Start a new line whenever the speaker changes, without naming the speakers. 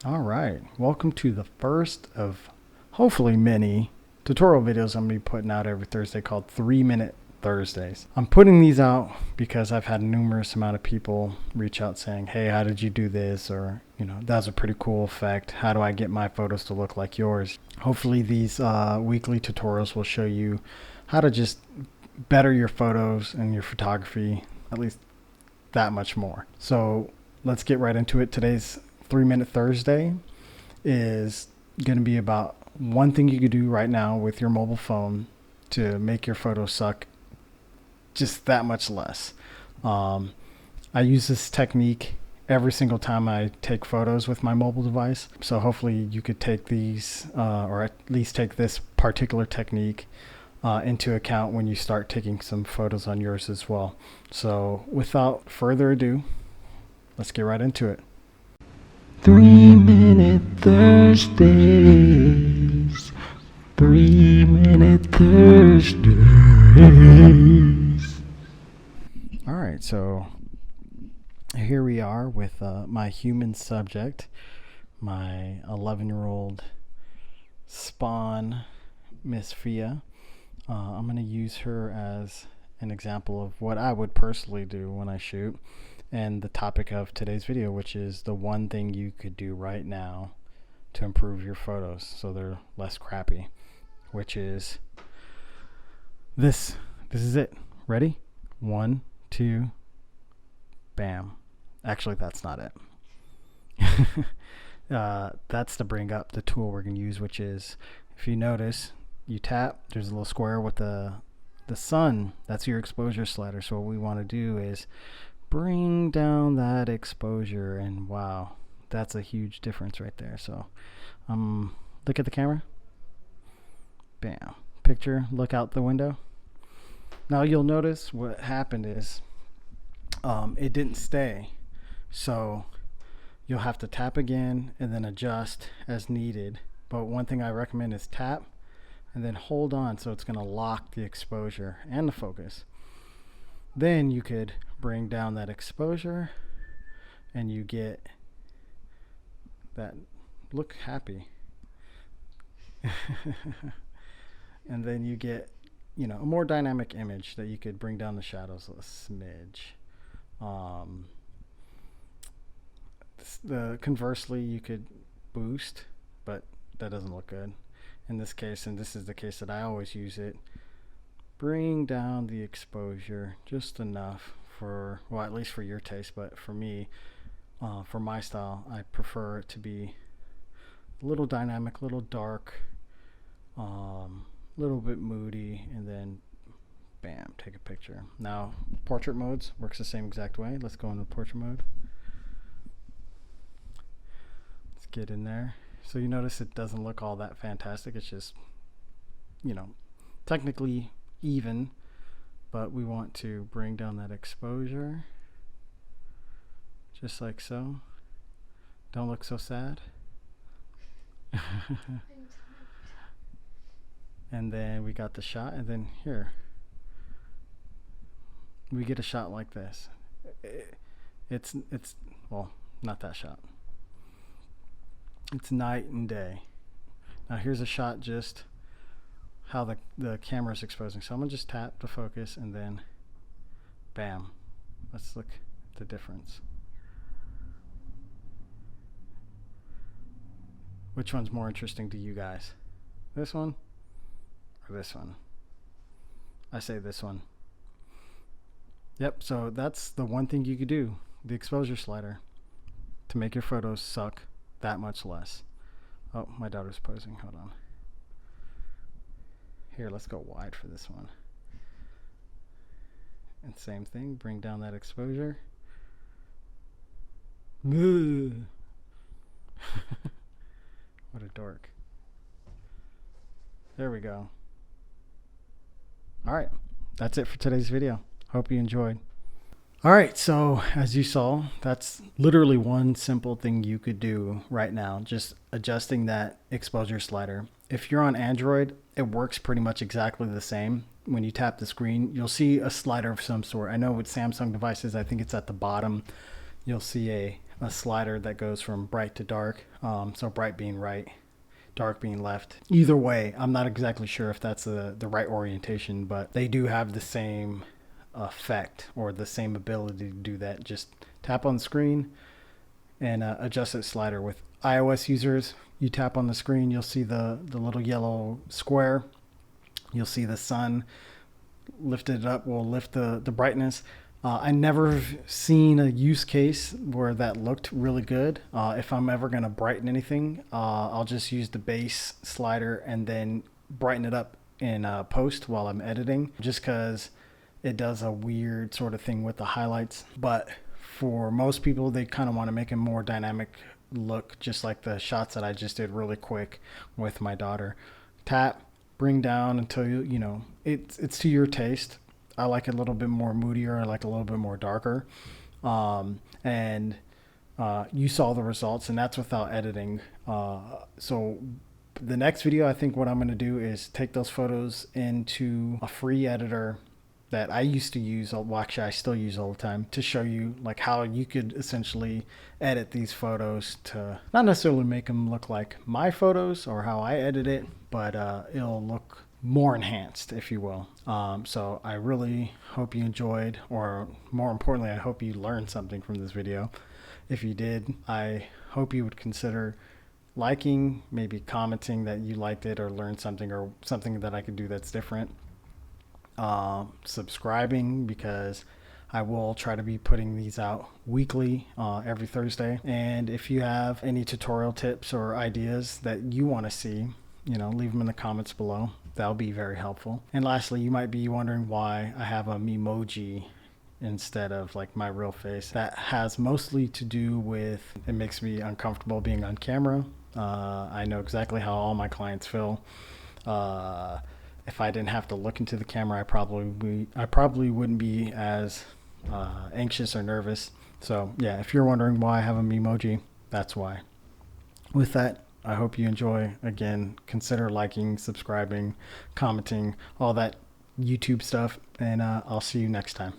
All right, welcome to the first of hopefully many tutorial videos I'm going to be putting out every Thursday called 3-Minute Thursdays. I'm putting these out because I've had numerous amount of people reach out saying, hey, how did you do this? Or, that's a pretty cool effect. How do I get my photos to look like yours? Hopefully these weekly tutorials will show you how to just better your photos and your photography, at least that much more. So let's get right into it. Today's 3-Minute Thursday is going to be about one thing you could do right now with your mobile phone to make your photos suck just that much less. I use this technique every single time I take photos with my mobile device. So hopefully you could take these, or at least take this particular technique into account when you start taking some photos on yours as well. So without further ado, let's get right into it.
3-Minute Thursdays. 3-Minute Thursdays.
All right, so here we are with my human subject, my 11-year-old spawn, Miss Fia. I'm going to use her as an example of what I would personally do when I shoot, and the topic of today's video, which is the one thing you could do right now to improve your photos so they're less crappy, which is this. This is it. Ready? 1, 2, bam. Actually, that's not it. That's to bring up the tool we're going to use, which is, if you notice, you tap, there's a little square with the sun. That's your exposure slider. So what we want to do is bring down that exposure, and wow, that's a huge difference right there. So look at the camera. Bam. Picture, look out the window. Now you'll notice what happened is it didn't stay. So you'll have to tap again and then adjust as needed. But one thing I recommend is tap and then hold on, so it's going to lock the exposure and the focus. Then you could bring down that exposure and you get that look happy. And then you get, a more dynamic image that you could bring down the shadows a smidge. Conversely, you could boost, but that doesn't look good in this case, and this is the case that I always use it. Bring down the exposure just enough for, well, at least for your taste, but for me, for my style, I prefer it to be a little dynamic, a little dark, a little bit moody, and then bam, take a picture. Now, portrait modes works the same exact way. Let's go into portrait mode. Let's get in there. So you notice it doesn't look all that fantastic. It's just, technically even, but we want to bring down that exposure just like so. Don't look so sad. And then we got the shot, and then here we get a shot like this. It's well, not that shot. It's night and day. Now here's a shot just how the camera is exposing. So I'm gonna just tap to focus and then bam. Let's look at the difference. Which one's more interesting to you guys? This one or this one? I say this one. Yep, so that's the one thing you could do, the exposure slider, to make your photos suck that much less. Oh, my daughter's posing. Hold on. Here, let's go wide for this one. And same thing, bring down that exposure. What a dork. There we go. All right, that's it for today's video. Hope you enjoyed. All right, so as you saw, that's literally one simple thing you could do right now, just adjusting that exposure slider. If you're on Android, it works pretty much exactly the same. When you tap the screen, you'll see a slider of some sort. I know with Samsung devices, I think it's at the bottom. You'll see a slider that goes from bright to dark. So bright being right, dark being left. Either way, I'm not exactly sure if that's the right orientation, but they do have the same effect or the same ability to do that. Just tap on the screen and adjust that slider. With iOS users, you tap on the screen, you'll see the little yellow square. You'll see the sun lifted up will lift the brightness. I never seen a use case where that looked really good. If I'm ever going to brighten anything, I'll just use the base slider and then brighten it up in post while I'm editing, just because it does a weird sort of thing with the highlights. But for most people, they kind of want to make a more dynamic look, just like the shots that I just did really quick with my daughter. Tap, bring down until you know it's to your taste. I like it a little bit more moodier. I like a little bit more darker. And you saw the results, and that's without editing. So the next video, I think what I'm going to do is take those photos into a free editor that I used to use, well, actually I still use all the time, to show you like how you could essentially edit these photos to not necessarily make them look like my photos or how I edit it, but it'll look more enhanced, if you will. So I really hope you enjoyed, or more importantly, I hope you learned something from this video. If you did, I hope you would consider liking, maybe commenting that you liked it or learned something, or something that I could do that's different. Subscribing, because I will try to be putting these out weekly, every Thursday. And if you have any tutorial tips or ideas that you want to see, leave them in the comments below. That'll be very helpful. And lastly, you might be wondering why I have a memoji instead of like my real face. That has mostly to do with, it makes me uncomfortable being on camera. I know exactly how all my clients feel. If I didn't have to look into the camera, I probably wouldn't be as anxious or nervous. So yeah, if you're wondering why I have a memoji, that's why. With that, I hope you enjoy. Again, consider liking, subscribing, commenting, all that YouTube stuff, and I'll see you next time.